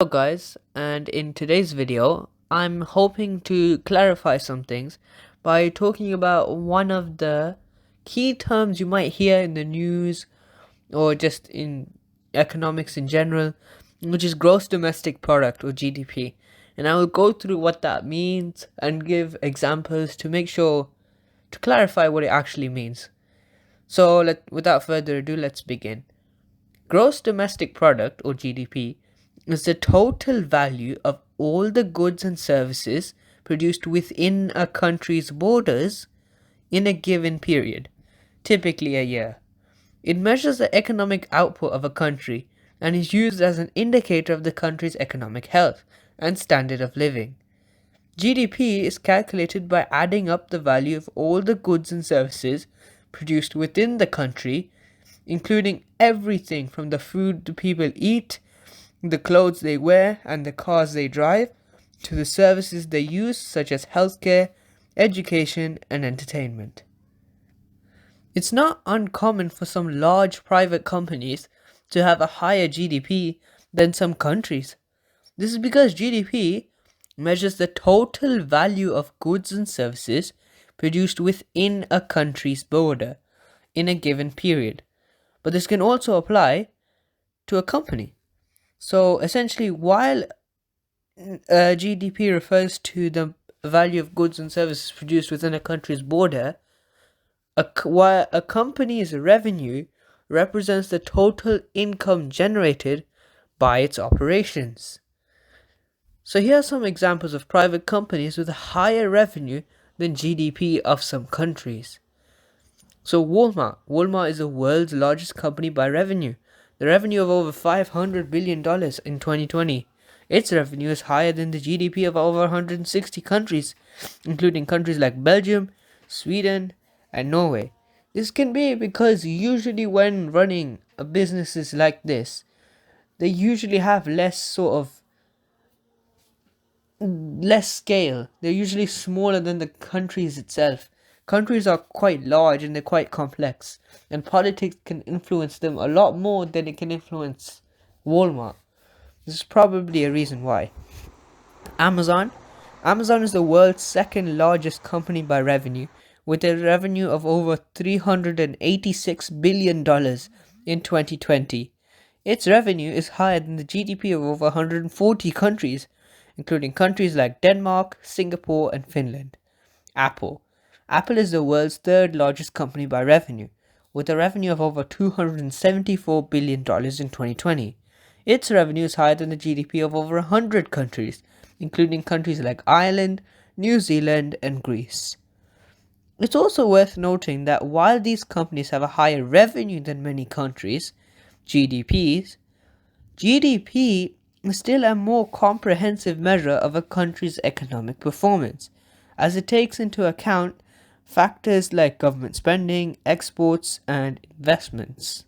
Hello guys, and in today's video I'm hoping to clarify some things by talking about one of the key terms you might hear in the news or just in economics in general, which is gross domestic product or GDP. And I will go through what that means and give examples to make sure to clarify what it actually means. So without further ado, let's begin. Gross domestic product or GDP is the total value of all the goods and services produced within a country's borders in a given period, typically a year. It measures the economic output of a country and is used as an indicator of the country's economic health and standard of living. GDP is calculated by adding up the value of all the goods and services produced within the country, including everything from the food the people eat, the clothes they wear, and the cars they drive, to the services they use, such as healthcare, education, and entertainment. It's not uncommon for some large private companies to have a higher GDP than some countries. This is because GDP measures the total value of goods and services produced within a country's border in a given period. But this can also apply to a company. So essentially, while GDP refers to the value of goods and services produced within a country's border, while a company's revenue represents the total income generated by its operations. So here are some examples of private companies with a higher revenue than GDP of some countries. So Walmart is the world's largest company by revenue. The revenue of over $500 billion in 2020. Its revenue is higher than the GDP of over 160 countries, including countries like Belgium, Sweden, and Norway. This can be because usually when running businesses like this, they usually have less scale. They're usually smaller than the countries itself. Countries are quite large and they're quite complex, and politics can influence them a lot more than it can influence Walmart. This is probably a reason why. Amazon is the world's second largest company by revenue, with a revenue of over $386 billion in 2020. Its revenue is higher than the GDP of over 140 countries, including countries like Denmark, Singapore, and Finland. Apple is the world's third largest company by revenue, with a revenue of over $274 billion in 2020. Its revenue is higher than the GDP of over 100 countries, including countries like Ireland, New Zealand, and Greece. It's also worth noting that while these companies have a higher revenue than many countries' GDP is still a more comprehensive measure of a country's economic performance, as it takes into account factors like government spending, exports, and investments.